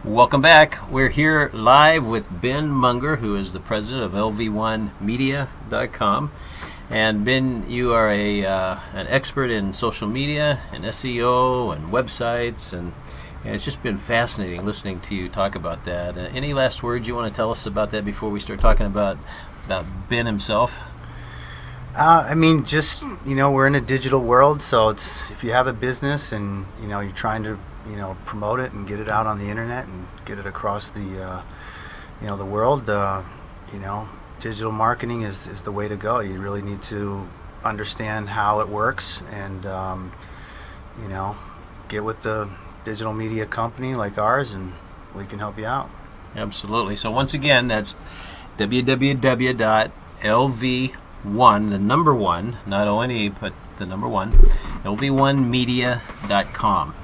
Welcome back. We're here live with Ben Munger, who is the president of LV1Media.com. And Ben, you are an expert in social media and SEO and websites, and it's just been fascinating listening to you talk about that. Any last words you want to tell us about that before we start talking about Ben himself? We're in a digital world, so if you have a business and you're trying to promote it and get it out on the internet and get it across the world, digital marketing is the way to go. You really need to understand how it works and get with the digital media company like ours, and we can help you out. Absolutely. So once again, that's www.lv1, the number one, not O-N-E, but the number one, lv1media.com.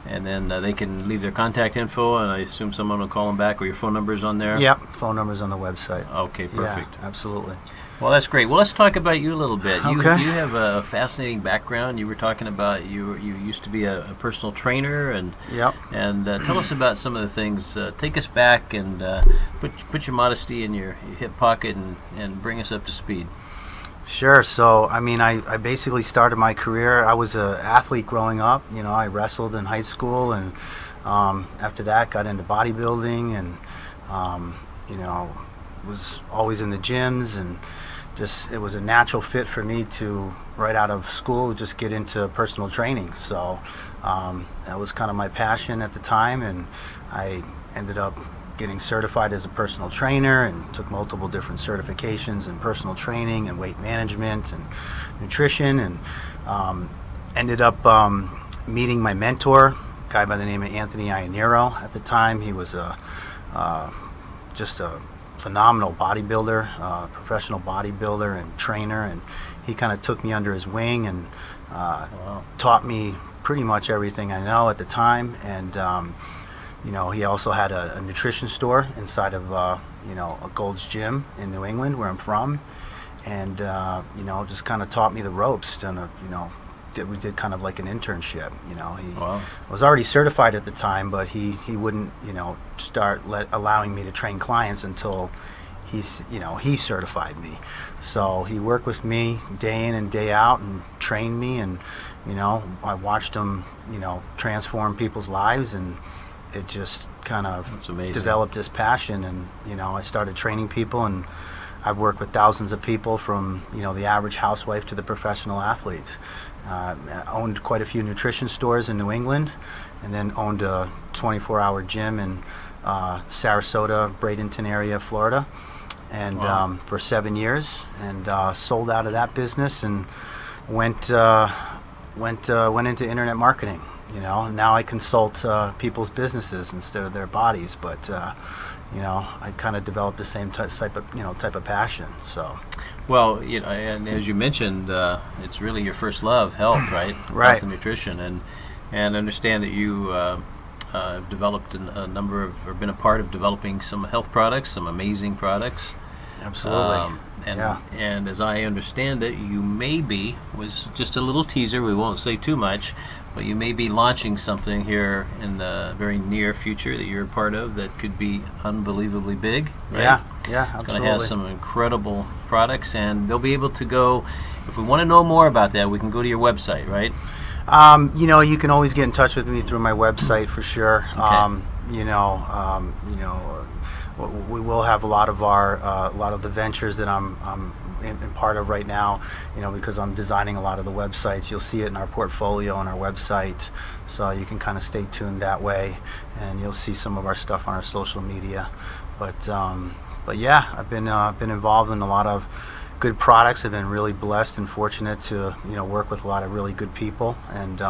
And then they can leave their contact info, and I assume someone will call them back, or your phone number's on there? Yep, phone number's on the website. Okay, perfect. Yeah, absolutely. Well, that's great. Well, let's talk about you a little bit. Okay. You have a fascinating background. You were talking about you used to be a personal trainer, and yep. And tell us about some of the things. Take us back and put your modesty in your hip pocket and bring us up to speed. Sure. So, I basically started my career. I was an athlete growing up. I wrestled in high school, and after that got into bodybuilding, and was always in the gyms, and it was a natural fit for me to, right out of school, just get into personal training. So that was kind of my passion at the time, and I ended up getting certified as a personal trainer and took multiple different certifications in personal training and weight management and nutrition, and ended up meeting my mentor, a guy by the name of Anthony Iannero. At the time, he was just a phenomenal bodybuilder, professional bodybuilder and trainer, and he kind of took me under his wing and taught me pretty much everything I know at the time. And he also had a nutrition store inside of a Gold's Gym in New England, where I'm from, and just kind of taught me the ropes. And we did kind of like an internship. Wow. I was already certified at the time, but he wouldn't start allowing me to train clients until he certified me. So he worked with me day in and day out and trained me, and I watched him transform people's lives, and it just kind of developed this passion. And I started training people, and I've worked with thousands of people, from the average housewife to the professional athletes. Owned quite a few nutrition stores in New England, and then owned a 24-hour gym in Sarasota, Bradenton area, Florida, and wow. For 7 years, and sold out of that business and went into internet marketing. Now I consult people's businesses instead of their bodies, but I kind of developed the same type of passion. So, well, and as you mentioned, it's really your first love, health, right? Right. Health and nutrition, and understand that you have developed a number of, or been a part of developing some health products, some amazing products. Absolutely. And as I understand it, you was just a little teaser. We won't say too much, but you may be launching something here in the very near future that you're a part of that could be unbelievably big. Right? Yeah, absolutely. It's going to have some incredible products, and they'll be able to go. If we want to know more about that, we can go to your website, right? You can always get in touch with me through my website for sure. Okay. We will have a lot of the ventures that I'm in part of right now, because I'm designing a lot of the websites. You'll see it in our portfolio on our website, so you can kind of stay tuned that way, and you'll see some of our stuff on our social media. But yeah, I've been involved in a lot of good products. I've been really blessed and fortunate to work with a lot of really good people, and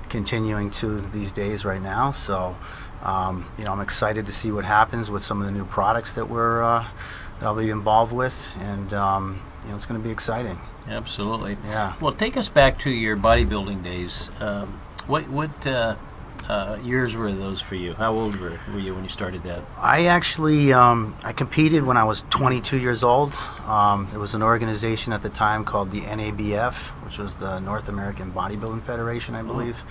continuing to these days right now. So I'm excited to see what happens with some of the new products that I'll be involved with, and it's going to be exciting. Absolutely. Yeah. Well, take us back to your bodybuilding days. What years were those for you? How old were you when you started that? I actually I competed when I was 22 years old. There was an organization at the time called the NABF, which was the North American Bodybuilding Federation, I believe.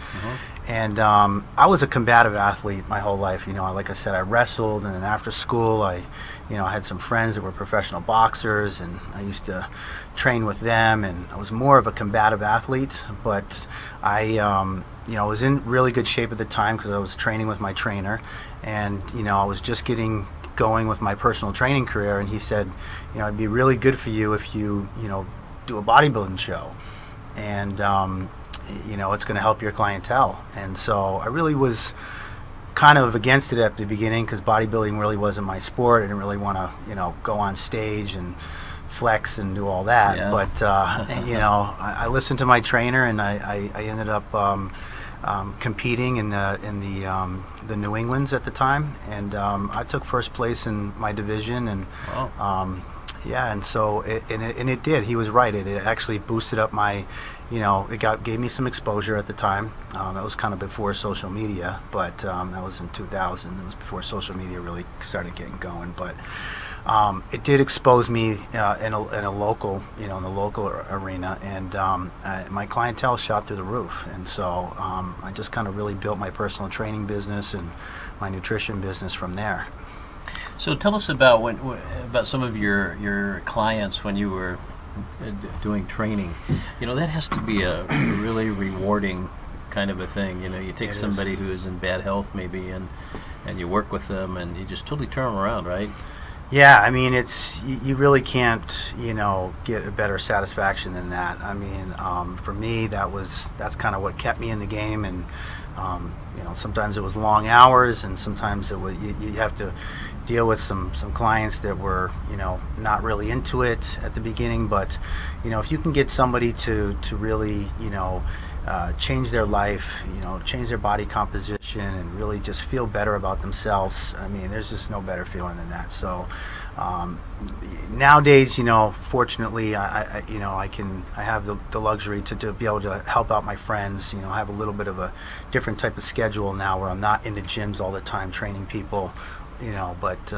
And I was a combative athlete my whole life. You know, like I said, I wrestled, and then after school, I had some friends that were professional boxers, and I used to train with them. And I was more of a combative athlete, but I was in really good shape at the time because I was training with my trainer, and I was just getting going with my personal training career. And he said, it'd be really good for you if you do a bodybuilding show, and it's going to help your clientele. And so I really was kind of against it at the beginning because bodybuilding really wasn't my sport. I didn't really want to go on stage and flex and do all that. Yeah. But I listened to my trainer, and I ended up competing in the New Englands at the time, and I took first place in my division. And Wow. and so it did. He was right. It actually boosted up my, gave me some exposure at the time. That was kind of before social media, but that was in 2000. It was before social media really started getting going. But it did expose me in a local, in the local arena, and my clientele shot through the roof. And so I just kind of really built my personal training business and my nutrition business from there. So tell us about about some of your clients when you were doing training. That has to be a really rewarding kind of a thing. You take somebody who is in bad health maybe, and you work with them, and you just totally turn them around, right? Yeah, I mean, you really can't, get a better satisfaction than that. I mean, for me, that's kind of what kept me in the game. And sometimes it was long hours, and sometimes it was you have to deal with some clients that were not really into it at the beginning. But if you can get somebody to really change their life, change their body composition, and really just feel better about themselves, I mean, there's just no better feeling than that. So nowadays, fortunately, I have the luxury to be able to help out my friends. I have a little bit of a different type of schedule now where I'm not in the gyms all the time training people. But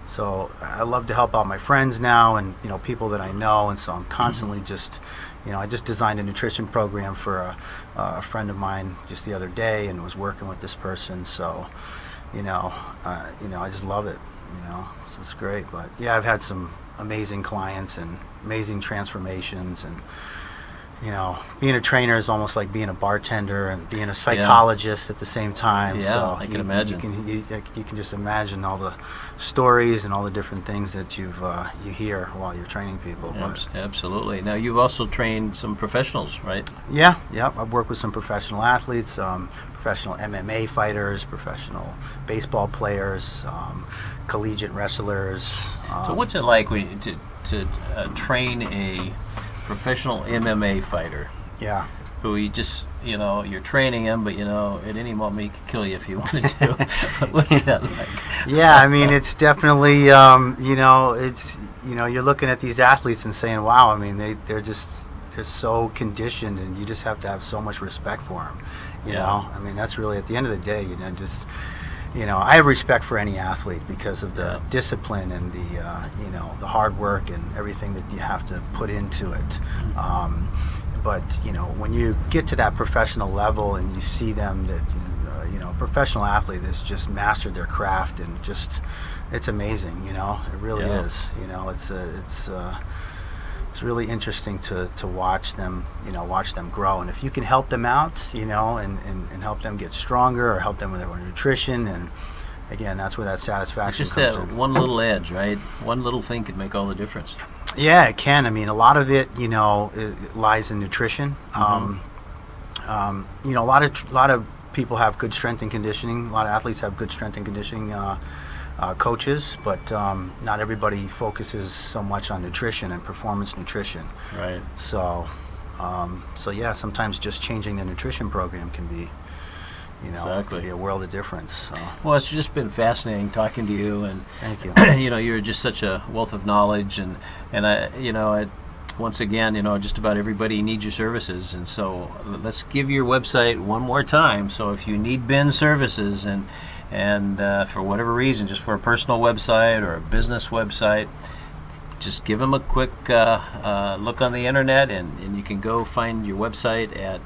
so I love to help out my friends now, and people that I know, and so I'm constantly just I just designed a nutrition program for a friend of mine just the other day, and was working with this person. So I just love it. So it's great. But yeah, I've had some amazing clients and amazing transformations. And being a trainer is almost like being a bartender and being a psychologist at the same time. Yeah, so I can imagine. You can just imagine all the stories and all the different things that you hear while you're training people. Absolutely. Now, you've also trained some professionals, right? Yeah. I've worked with some professional athletes, professional MMA fighters, professional baseball players, collegiate wrestlers. So what's it like to train a professional MMA fighter? Yeah. Who you just, you're training him, but at any moment he could kill you if you wanted to. What's that like? Yeah, I mean, it's definitely, it's, you're looking at these athletes and saying, wow, I mean, they're so conditioned, and you just have to have so much respect for them. You know, I mean, that's really, at the end of the day, just, I have respect for any athlete because of the discipline and the hard work and everything that you have to put into it. But when you get to that professional level and you see them that, a professional athlete has just mastered their craft, and just, it's amazing. It really is. It's really interesting to watch them, grow. And if you can help them out, and help them get stronger, or help them with their nutrition, and again, that's where that satisfaction Just comes that in. one little edge, right? One little thing could make all the difference. Yeah, it can. I mean, a lot of it, it lies in nutrition. A lot of people have good strength and conditioning. A lot of athletes have good strength and conditioning coaches, but not everybody focuses so much on nutrition and performance nutrition. Right. So yeah, sometimes just changing the nutrition program can be, Exactly. can be a world of difference. So. Well, it's just been fascinating talking to you, and Thank you. you're just such a wealth of knowledge, and once again, just about everybody needs your services, and so let's give your website one more time. So if you need bin services and for whatever reason, just for a personal website or a business website, just give them a quick look on the internet, and you can go find your website at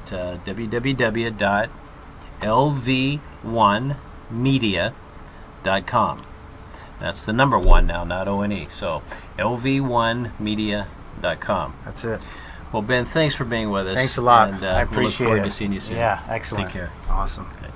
www.lv1media.com. That's the number one now, not O-N-E. So lv1media.com. That's it. Well, Ben, thanks for being with us. Thanks a lot. And, I appreciate we'll look forward it. to seeing you soon. Yeah, excellent. Take care. Awesome. Okay.